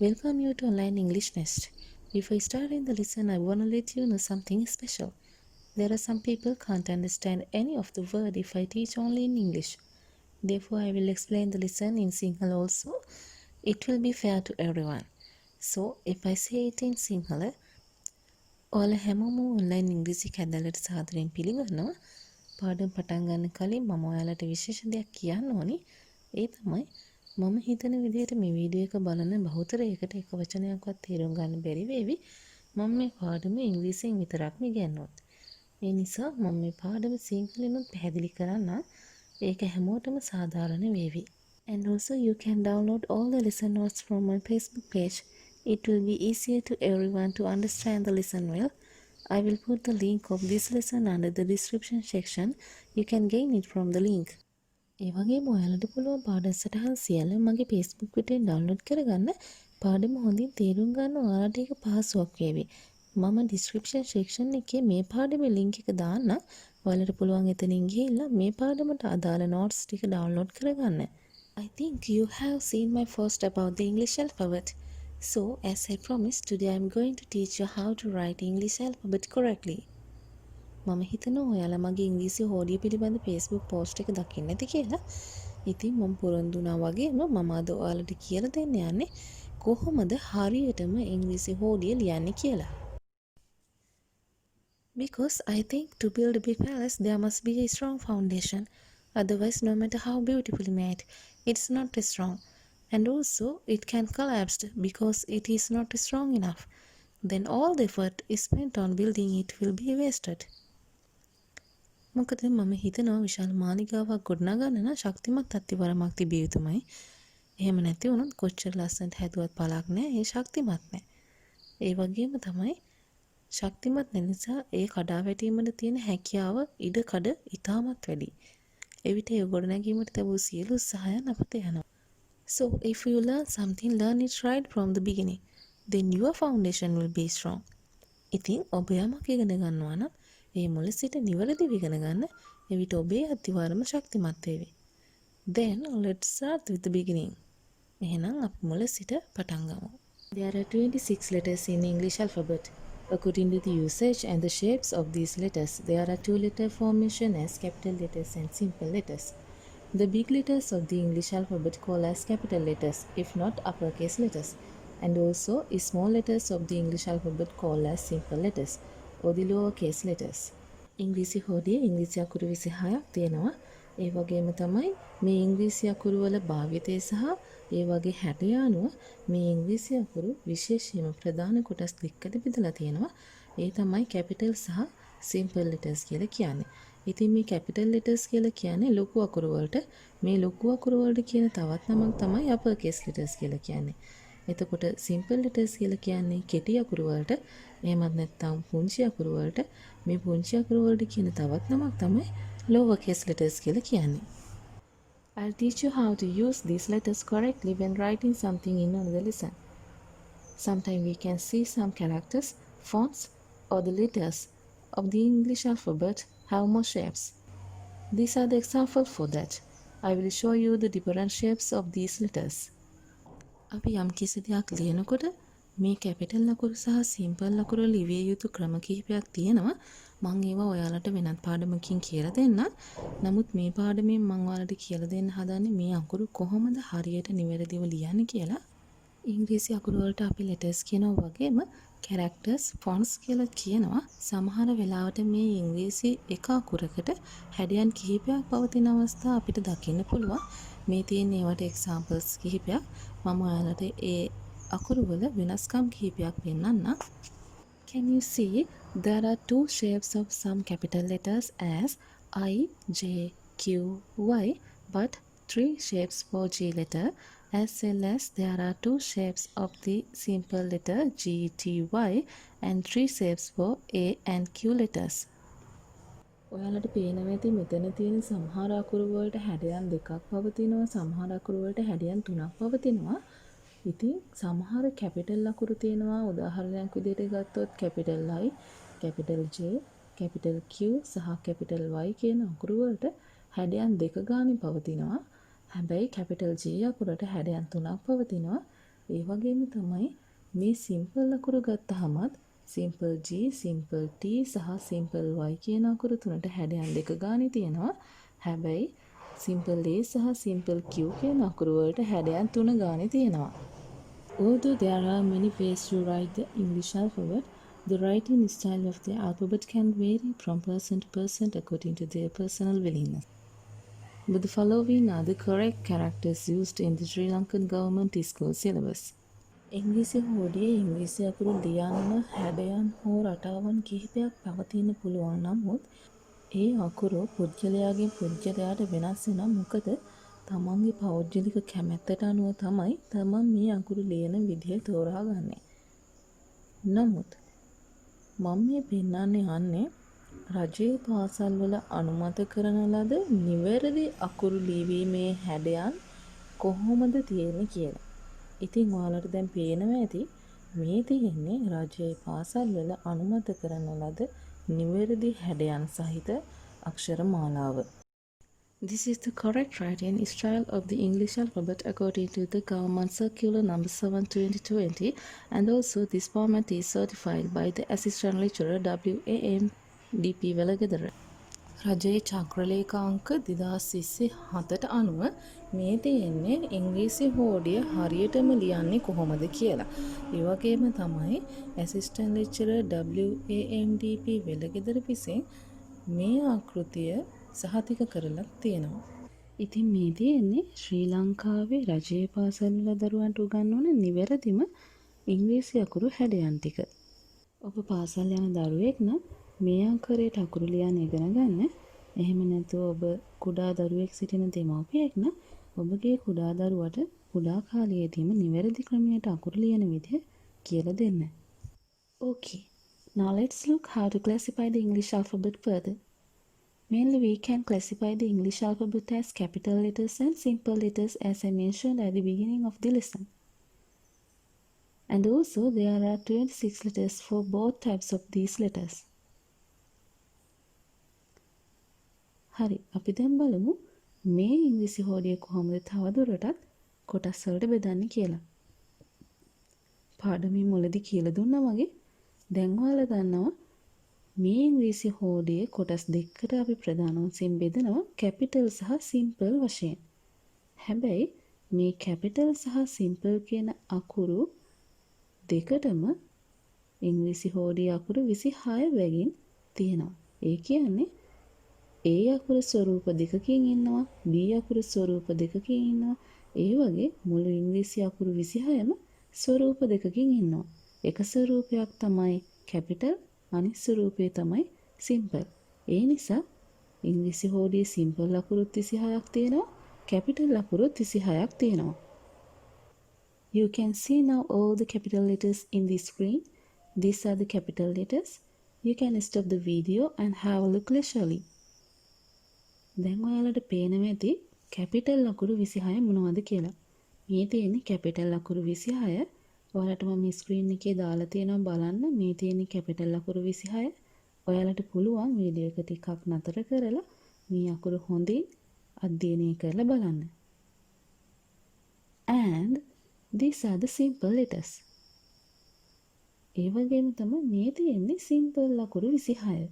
Welcome you to Online English Nest. Before I start in the lesson, I want to let you know something special. There are some people can't understand any of the word if I teach only in English. Therefore, I will explain the lesson in Sinhala also. It will be fair to everyone. So, if I say it in Sinhala, ඔයාලා හැමෝම online ඉංග්‍රීසි කැදැල්ලට සාදරයෙන් පිළිගන්නවා. පාඩම් පටන් ගන්න කලින් මම ඔයාලට විශේෂ දෙයක් කියන්න ඕනි. ඒ තමයි මම හිතන විදිහට මේ වීඩියෝ එක බලන බහුතරයකට එක වචනයක්වත් තේරුම් ගන්න බැරි වේවි. මම මේ පාඩම ඉංග්‍රීසියෙන් විතරක්ම ඉගෙනුවොත්. ඒ නිසා මම මේ පාඩම සිංහලෙන්වත් පැහැදිලි කරන්න. ඒක හැමෝටම සාධාරණ වේවි. And also you can download all the lesson notes from my Facebook page. It will be easier to everyone to understand the lesson well. I will put the link of this lesson under the description section. You can gain it from the link. ඒ වගේම ඔයාලට පුළුවන් පාඩම් සටහන් සියල්ල මගේ Facebook පිටුවෙන් download කරගන්න. පාඩම හොඳින් තේරුම් ගන්න ඔයාලට ඒක පහසුවක් වේවි. මම description section එකේ මේ පාඩමේ link එක දාන්න. ඔයාලට පුළුවන් එතනින් ගිහිල්ලා මේ පාඩමට අදාළ notes ටික download කරගන්න. I think you have seen my post about the English alphabet. So, as I promised, today I am going to teach you how to write English alphabet correctly. මම හිතනවා ඔයාලා මගේ ඉංග්‍රීසි හෝඩිය පිළිබඳ Facebook post එක දකින්න ඇති කියලා. ඉතින් මම පුරුදු වුණා වගේම මම අද ඔයාලට කියලා දෙන්න යන්නේ කොහොමද හරියටම ඉංග්‍රීසි හෝඩිය ලියන්නේ කියලා. Because I think to build a big palace there must be a strong foundation. Otherwise, no matter how beautifully made, it's not strong. And also, it can collapse because it is not strong enough. Then all the effort spent on building it will be wasted. මොකද මම හිතනවා විශාල මාලිගාවක් ගොඩනගන්න නම් ශක්තිමත් අත්තිවරමක් තිබිය යුතුමයි. එහෙම නැති වුණොත් කොච්චර ලස්සනට හැදුවත් පළක් නැහැ. ඒ ශක්තිමත් නැහැ. ඒ වගේම තමයි ශක්තිමත් නැති නිසා ඒ කඩා වැටීමට තියෙන හැකියාව ඉඩ කඩ ඉතාමත් වැඩි. එවිට ඒ ගොඩනැගීමට තිබූ සියලු උත්සාහයන් අපත යනවා. So, if you learn something, learn it right from the beginning. Then your foundation will be strong. ඉතින් ඔබ යමක් ඉගෙන ගන්නවා නම් ඒ මුල සිට නිවැරදිව ඉගෙන ගන්න. එවිට ඔබේ අත්තිවාරම ශක්තිමත් වේවි. Then let's start with the beginning. එහෙනම් අපි මුල සිට පටන් ගමු. There are 26 letters in English alphabet. According to the usage and the shapes of these letters, there are two letter formation as capital letters and simple letters. The big letters of the English alphabet called as capital letters, if not uppercase letters, and also small letters of the English alphabet called as simple letters, or the lowercase letters. ඉංග්‍රීසි හෝඩියේ ඉංග්‍රීසි අකුරු 26ක් තියෙනවා. ඒ වගේම තමයි මේ ඉංග්‍රීසි අකුරු වල භාවිතය සහ ඒ වගේ හැටය අනුව මේ ඉංග්‍රීසි අකුරු විශේෂයෙන්ම ප්‍රධාන කොටස් දෙකකට බෙදලා තියෙනවා. ඒ තමයි capital සහ simple letters කියලා කියන්නේ. ඉතින් මේ capital letters කියලා කියන්නේ ලොකු අකුරු වලට, මේ ලොකු අකුරු වලට කියන තවත් නමක් තමයි upper case letters කියලා කියන්නේ. එතකොට simple letters කියලා කියන්නේ කෙටි අකුරු වලට, එහෙමත් නැත්නම් පුංචි අකුරු වලට, මේ පුංචි අකුරු වලට කියන තවත් නමක් තමයි lower case letters කියලා කියන්නේ. I'll teach you how to use these letters correctly when writing something in another lesson. Sometimes we can see some characters, fonts, or the letters of the English alphabet have more shapes. These are the examples for that. I will show you the different shapes of these letters. අපි යම් කිසි දෙයක් ලියනකොට මේ capital අකුරු සහ simple අකුරු ලිවිය යුතු ක්‍රම කිහිපයක් තියෙනවා. මම ඒවා ඔයාලට වෙනත් පාඩමකින් කියලා දෙන්නම්. නමුත් මේ පාඩමෙන් මම ඔයාලට කියලා දෙන්න හදන්නේ මේ අකුරු කොහොමද හරියට නිවැරදිව ලියන්නේ කියලා. ඉංග්‍රීසි අකුරු වලට අපි letters කියනවා වගේම characters, fonts කියලා කියනවා. සමහර වෙලාවට මේ ඉංග්‍රීසි එක අකුරකට හැඩයන් කිහිපයක් පවතින අවස්ථා අපිට දකින්න පුළුවන්. මේ තියෙන ඒවට examples කිහිපයක්. මම ඔයාලට ඒ අකුරු වල වෙනස්කම් කිහිපයක් පෙන්නන්නම්. Can you see there are two shapes of some capital letters as I, J, Q, Y, but three shapes for G letter, as well as there are two shapes of the simple letter G, T, Y, and three shapes for A and Q letters. ඔයාලට පේනවා ඇති මෙතන තියෙන සමහර අකුරු වලට හැඩයන් දෙකක් පවතිනවා, සමහර අකුරු වලට හැඩයන් තුනක් පවතිනවා. ඉතින් සමහර කැපිටල් අකුරු තියෙනවා. උදාහරණයක් විදිහට ගත්තොත් capital I, capital J, capital Q සහ capital Y කියන අකුරු වලට හැඩයන් දෙක ගානේ පවතිනවා. හැබැයි capital G අකුරට හැඩයන් තුනක් පවතිනවා. ඒ වගේම තමයි මේ සිම්පල් අකුරු ගත්තහමත් සිම්පල් G, සිම්පල් T සහ සිම්පල් Y කියන අකුරු තුනට හැඩයන් දෙක ගානේ තියෙනවා. හැබැයි සිම්පල් A සහ සිම්පල් Q කියන අකුරු වලට හැඩයන් 3 ගානේ තියෙනවා. Although there are many ways to write the English alphabet, the writing style of the alphabet can vary from person to person according to their personal willingness. But the following are the correct characters used in the Sri Lankan government school syllabus. ඉංග්‍රීසි හෝඩියේ ඉංග්‍රීසි අකුරු ලියන්න හැඩයන් හෝ රටාවන් කිහිපයක් පවතින්න පුළුවන් නමුත් ඒ අකුරු පුද්ගලයාගෙන් පුද්ගලයාට වෙනස් වෙනවා. මොකද තමන්ගේ පෞද්ගලික කැමැත්තට අනුව තමයි තමන් මේ අකුරු ලියන විදිහ තෝරාගන්නේ. නමුත් මම මේ පෙන්වන්න යන්නේ රජයේ පාසල්වල අනුමත කරන ලද නිවැරදි අකුරු ලිවීමේ හැඩයන් කොහොමද තියෙන්නේ කියලා. ඉතින් ඔයාලට දැන් පේනවා ඇති මේ තියෙන්නේ රජයේ පාසල්වල අනුමත කරන ලද නිවැරදි හැඩයන් සහිත අක්ෂර මාලාව. This is the correct writing style of the English alphabet according to the Government Circular number 7/2020, and also this format is certified by the Assistant Lecturer WAMDP Velagadara. රජයේ චක්‍රලේඛ අංක 2027ට අනුව මේ තියෙන්නේ ඉංග්‍රීසි හෝඩිය හරියටම ලියන්නේ කොහොමද කියලා. ඒ වගේම තමයි ඇසිස්ටන්ට් ලෙක්චරර් WAMDP වෙලගෙදර විසින් මේ ආකෘතිය සහතික කරලා තියෙනවා. ඉතින් මේ තියෙන්නේ ශ්‍රී ලංකාවේ රජයේ පාසල්වල දරුවන්ට උගන්වන නිවැරදිම ඉංග්‍රීසි අකුරු හැඩයන් ටික. ඔබ පාසල් යන දරුවෙක් නම් මේ ආකාරයට අකුරු ලියන්න ඉගෙන ගන්න. එහෙම නැත්නම් ඔබ කුඩා දරුවෙක් සිටින දෙමව්පියෙක් නම් ඔබගේ කුඩා දරුවට කුඩා කාලයේදීම නිවැරදි ක්‍රමයට අකුරු ලියන විදිහ කියලා දෙන්න. Okay. Now let's look how to classify the English alphabet further. Mainly we can classify the English alphabet as capital letters and simple letters as I mentioned at the beginning of the lesson. And also there are 26 letters for both types of these letters. හරි අපි දැන් බලමු මේ ඉංග්‍රීසි හෝඩිය කොහොමද තවදුරටත් කොටස් වලට බෙදන්නේ කියලා. පාඩමේ මුලදී කියලා දුන්නා වගේ දැන් ඔයාලා දන්නවා මේ ඉංග්‍රීසි හෝඩියේ කොටස් දෙකකට අපි ප්‍රධාන වශයෙන් බෙදනවා කැපිටල් සහ සිම්පල් වශයෙන්. හැබැයි මේ කැපිටල් සහ සිම්පල් කියන අකුරු දෙකටම ඉංග්‍රීසි හෝඩියේ අකුරු 26 වැගින් තියෙනවා. ඒ කියන්නේ A අකුරු ස්වරූප දෙකකින් ඉන්නවා, B අකුරු ස්වරූප දෙකකින් ඉන්නවා. ඒ වගේ මුළු ඉංග්‍රීසි අකුරු 26ම ස්වරූප දෙකකින් ඉන්නවා. එක ස්වරූපයක් තමයි කැපිටල්, අනිත් ස්වරූපය තමයි සිම්පල්. ඒ නිසා ඉංග්‍රීසි හෝඩියේ සිම්පල් අකුරුත් 26ක් තියෙනවා, කැපිටල් අකුරුත් 26ක් තියෙනවා. You can see now all the capital letters in the screen. These are the capital letters. You can stop the video and have a look leisurely. දැන් ඔයාලට පේනවා ඇති කැපිටල් අකුරු 26 මොනවද කියලා. මේ තියෙන්නේ කැපිටල් අකුරු 26. ඔයාලට මම මේ ස්ක්‍රීන් එකේ දාලා තියෙනවා බලන්න. මේ තියෙන්නේ කැපිටල් අකුරු 26. ඔයාලට පුළුවන් වීඩියෝ එක ටිකක් නතර කරලා මේ අකුරු හොඳින් අධ්‍යයනය කරලා බලන්න. And these are the simple letters. ඒ වගේම තමයි මේ තියෙන්නේ සිම්පල් අකුරු 26.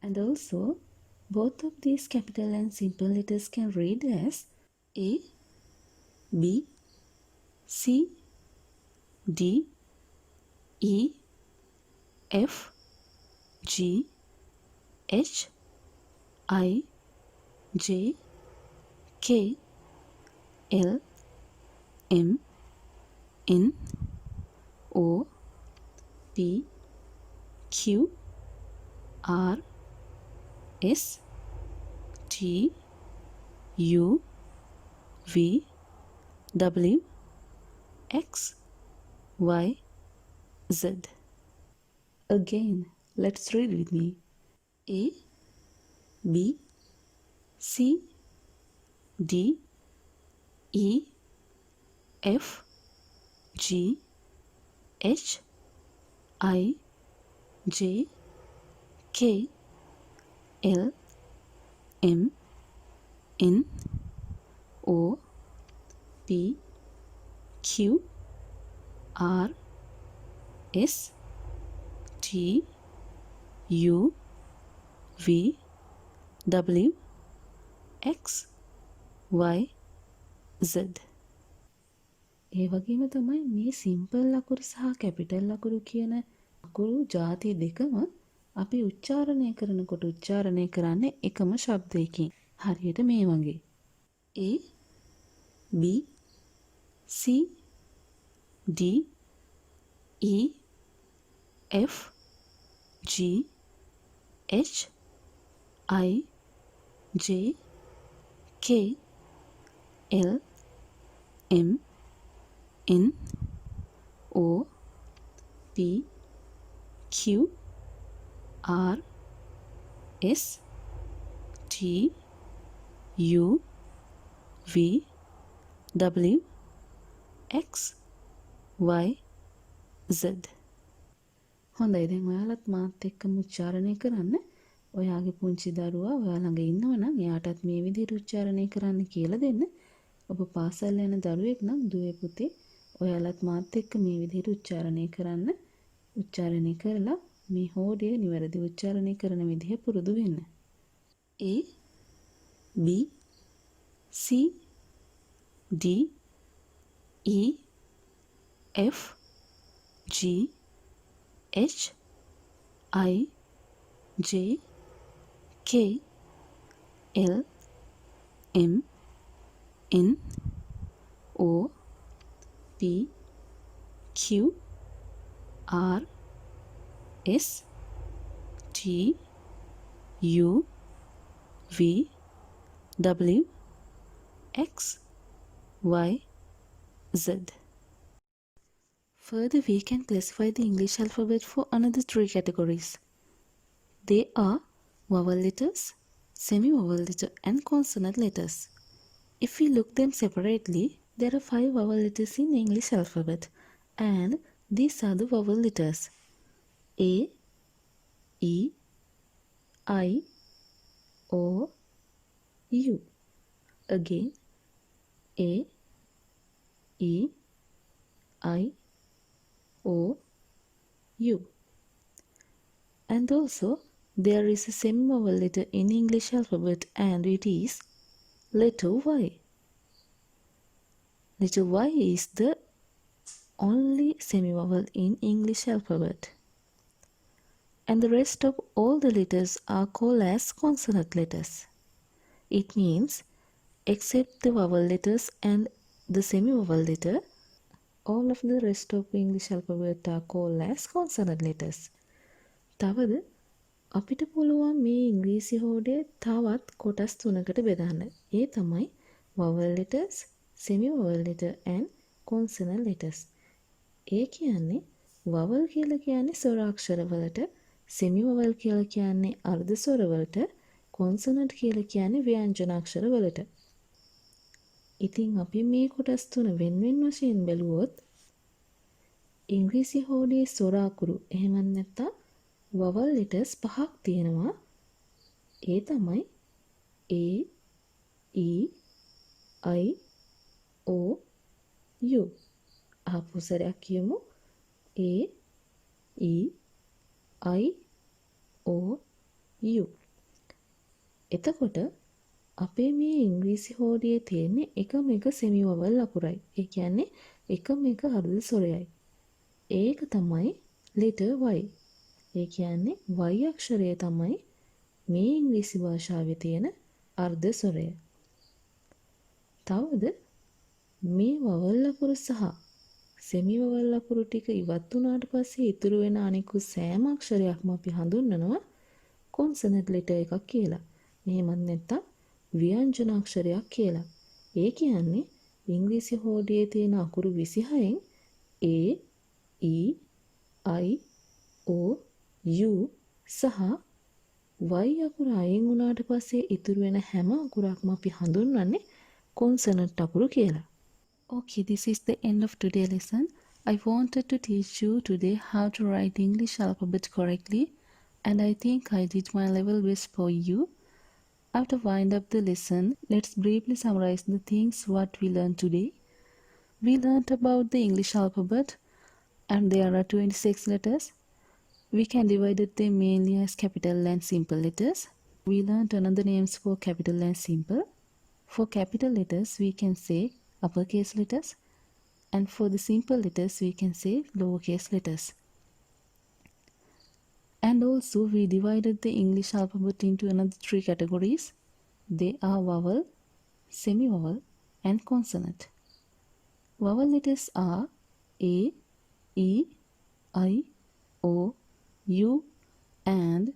And also both of these capital and simple letters can read as A, B, C, D, E, F, G, H, I, J, K, L, M, N, O, P, Q, R, S, T, U, V, W, X, Y, Z. Again, let's read with me. A, B, C, D, E, F, G, H, I, J, K, L, M, N, O, P, Q R S T U V W X Y Z. ඒ වගේම තමයි මේ simple ලකුරු සහ capital ලකුරු කියන ලකුරු ಜಾති දෙකම අපි උච්චාරණය කරනකොට උච්චාරණය කරන්නේ එකම ශබ්දයකින්. හරියට මේ වගේ. A B C D E F G H I J K L M N O P Q R S T U V W X Y Z. හොඳයි, දැන් ඔයාලත් මාත් එක්කම උච්චාරණය කරන්න. ඔයාගේ පුංචි දරුවා ඔයා ළඟ ඉන්නවනම් එයාටත් මේ විදිහට උච්චාරණය කරන්න කියලා දෙන්න. ඔබ පාසල් යන දරුවෙක් නම් දුවේ පුතේ ඔයාලත් මාත් එක්ක මේ විදිහට උච්චාරණය කරන්න. උච්චාරණය කරලා මේ හෝඩය නිවැරදි උච්චාරණය කරන විදිහ පුරුදු වෙන්න. A B C D E F G H I J K L M N O P Q R S T U V W X Y Z. Further, we can classify the English alphabet for another three categories. They are vowel letters, semi-vowel letter and consonant letters. If we look them separately, there are 5 vowel letters in English alphabet, and these are the vowel letters: A, E, I, O, U. Again, A, E, I, O, U. And also, there is a semi-vowel letter in English alphabet, and it is letter Y. Letter Y is the only semi-vowel in English alphabet. And the rest of all the letters are called as consonant letters. It means, except the vowel letters and the semi-vowel letter, all of the rest of English alphabet are called as consonant letters. තවද අපිට පුළුවන් මේ ඉංග්‍රීසි හෝඩේ තවත් කොටස් තුනකට බෙදන්න. ඒ තමයි vowel letters, semi-vowel letter and consonant letters. ඒ කියන්නේ vowel කියලා කියන්නේ ස්වර අක්ෂර වලට, semi-vowel කියලා කියන්නේ අර්ධ ස්වර වලට, consonant කියලා කියන්නේ ව්‍යංජන අක්ෂර වලට. ඉතින් අපි මේ කොටස් තුන වෙන වශයෙන් බැලුවොත් ඉංග්‍රීසි හෝඩේ ස්වර අකුරු එහෙම නැත්නම් vowel letters පහක් තියෙනවා. ඒ තමයි A, E, I, O, U. ආපහු සරයක් කියමු. A, E, I, O, U. එතකොට අපේ මේ ඉංග්‍රීසි හෝඩියේ තියෙන්නේ එකම එක semi vowel අකුරයි. ඒ කියන්නේ එකම එක අර්ධ ස්වරයයි. ඒක තමයි letter Y. ඒ කියන්නේ Y අක්ෂරය තමයි මේ ඉංග්‍රීසි භාෂාවේ තියෙන අර්ධ ස්වරය. තවද මේ vowel අකුරු සහ semi vowel අකුරු ටික ඉවත් වුණාට පස්සේ ඉතුරු වෙන අනිකුත් සෑම අක්ෂරයක්ම අපි හඳුන්වනවා consonant letter එකක් කියලා. එහෙමත් නැත්නම් ව්‍යංජන අක්ෂරයක් කියලා. ඒ කියන්නේ ඉංග්‍රීසි හෝඩියේ තියෙන අකුරු 26න් A, E, I, O, U සහ Y අකුර අයින් වුණාට පස්සේ ඉතුරු වෙන හැම අකුරක්ම අපි හඳුන්වන්නේ consonant අකුරු කියලා. Okay, this is the end of today's lesson. I wanted to teach you today how to write English alphabet correctly, and I think I did my level best for you. After wind up the lesson, let's briefly summarize the things what we learned today. We learnt about the English alphabet, and there are 26 letters. We can divide them mainly as capital and simple letters. We learnt another names for capital and simple. For capital letters, we can say uppercase letters, and for the simple letters, we can say lowercase letters. And also, we divided the English alphabet into another 3 categories. They are vowel, semi-vowel, and consonant. Vowel letters are A, E, I, O, U, and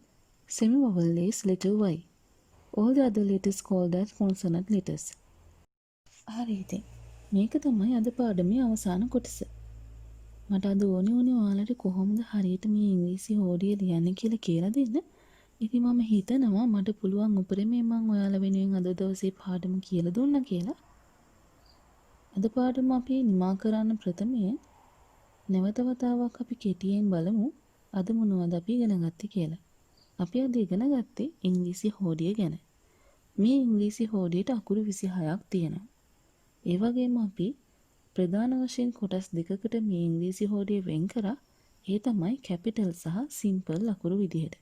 semi-vowel is letter Y. All the other letters called as consonant letters. හරි ඉතින් මේක තමයි අද පාඩමේ අවසාන කොටස. මට අද ඕනේ ඔයාලට කොහොමද හරියට මේ ඉංග්‍රීසි හෝඩිය ලියන්නේ කියලා දෙන්න. ඉතින් මම හිතනවා මට පුළුවන් උපරිමයෙන් මම ඔයාලා වෙනුවෙන් අද දවසේ පාඩම කියලා දුන්නා කියලා. අද පාඩම අපි නිමා කරන්න ප්‍රථමයෙන් නැවත වතාවක් අපි කෙටියෙන් බලමු අද මොනවද අපි ඉගෙන ගත්තේ කියලා. අපි අද ඉගෙන ගත්තේ ඉංග්‍රීසි හෝඩිය ගැන. මේ ඉංග්‍රීසි හෝඩියට අකුරු 26ක් තියෙනවා. ඒ වගේම අපි ප්‍රධාන වශයෙන් කොටස් දෙකකට මේ ඉංග්‍රීසි හෝඩිය වෙන් කරා. ඒ තමයි කැපිටල් සහ සිම්පල් අකුරු විදිහට.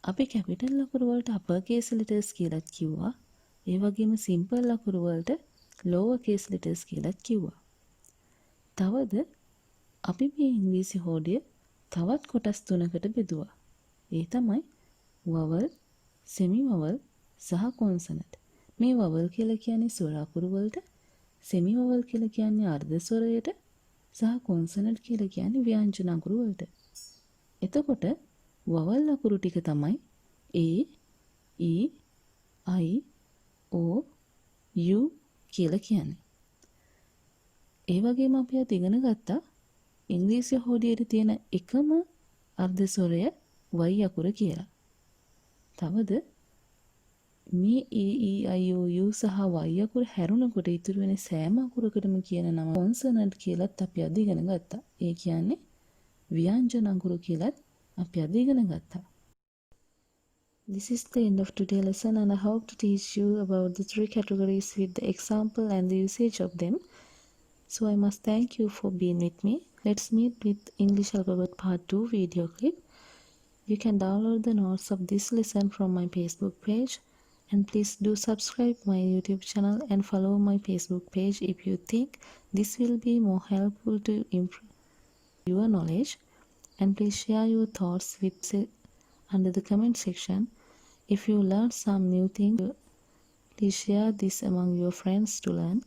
අපි කැපිටල් අකුරු වලට අපර් කේස් ලෙටර්ස් කියලාත් කිව්වා. ඒ වගේම සිම්පල් අකුරු වලට ලෝවර් කේස් ලෙටර්ස් කියලාත් කිව්වා. තවද අපි මේ ඉංග්‍රීසි හෝඩිය තවත් කොටස් තුනකට බෙදුවා. ඒ තමයි වවල්, සෙමි වවල් සහ කොන්සනන්ට්. මේ වවල් කියලා කියන්නේ ස්වර අකුරු වලට, සෙමි වවල් කියලා කියන්නේ අර්ධ ස්වරයට සහ කොන්සනන්ට් කියලා කියන්නේ ව්‍යංජන අකුරු වලට. එතකොට වවල් අකුරු ටික තමයි A, E, I, O, U කියලා කියන්නේ. ඒ වගේම අපි අද ඉගෙන ගත්තා ඉංග්‍රීසි හෝඩියේ තියෙන එකම අර්ධ ස්වරය Y අකුර කියලා. තවද මේ A, E, I, O, U සහ Y අකුර හැරුණකොට ඉතුරු වෙන සෑම අකුරකටම කියන නම කොන්සනන්ට් කියලාත් අපි අද ඉගෙන ගත්තා. ඒ කියන්නේ ව්‍යංජන අකුරු කියලාත් අපි අද ඉගෙන ගත්තා. This is the end of today's lesson, and I hope to teach you about the 3 categories with the example and the usage of them. So I must thank you for being with me. Let's meet with English Alphabet Part 2 video clip. You can download the notes of this lesson from my Facebook page, and please do subscribe my YouTube channel and follow my Facebook page if you think this will be more helpful to improve your knowledge. And please share your thoughts under the comment section. If you learned some new thing, please share this among your friends to learn,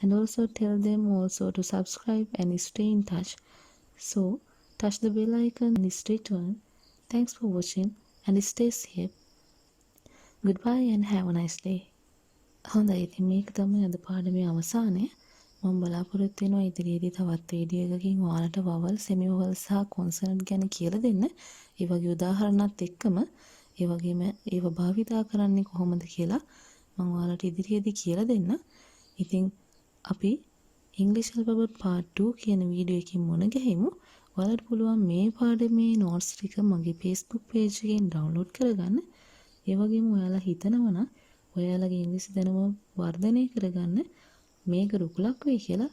and also tell them also to subscribe and stay in touch. So touch the bell icon and stay tuned. Thanks for watching and stay safe. Goodbye and have a nice day. හොඳයි ඉතින් මේක තමයි අද පාඩමේ අවසානය. මම බලාපොරොත්තු වෙනවා ඉදිරියේදී තවත් වීඩියෝ එකකින් ඔයාලට වවල්, සෙමි වවල් සහ කොන්සනන්ට් ගැන කියලා දෙන්න. ඒ වගේ උදාහරණත් එක්කම ඒ වගේම ඒව භාවිතා කරන්නේ කොහොමද කියලා මම ඔයාලට ඉදිරියේදී කියලා දෙන්න. ඉතින් අපි English Alphabet Part 2 කියන වීඩියෝ එකකින් මුණ ගැහිමු. ඔයාලට පුළුවන් මේ පාඩමේ notes ටික මගේ Facebook page එකෙන් download කරගන්න. ඒ වගේම ඔයාලා හිතනවා නම් ඔයාලගේ ඉංග්‍රීසි දැනුම වර්ධනය කරගන්න මේක රුකුලක් වෙයි කියලා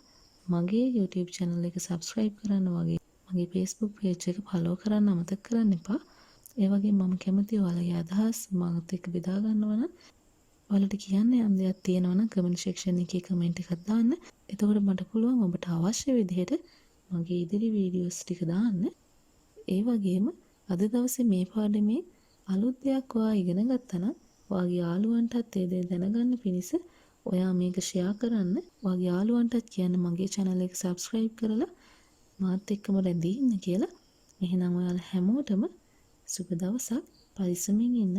මගේ YouTube channel එක subscribe කරන්න වගේ මගේ Facebook page එක follow කරන්න අමතක කරන්න එපා. ඒ වගේම මම කැමතියි ඔයාලගේ අදහස් මාත් එක්ක බෙදා ගන්නවා නම් ඔයාලට කියන්න යම් දෙයක් තියෙනවා නම් comment section එකේ comment එකක් දාන්න. එතකොට මට පුළුවන් ඔබට අවශ්‍ය විදිහට මගේ ඉදිරි videos ටික දාන්න. ඒ වගේම අද දවසේ මේ පාඩමේ අලුත් දෙයක් ඔයා ඉගෙන ගත්තා නම් ඔයාගේ යාළුවන්ටත් ඒ දේ දැනගන්න පිණිස ඔයා මේක share කරන්න. ඔයාගේ යාළුවන්ටත් කියන්න මගේ channel එක subscribe කරලා මාත් එක්කම රැඳී ඉන්න කියලා. එහෙනම් ඔයාලා හැමෝටම සුබ දවසක්. පරිස්සමින් ඉන්න.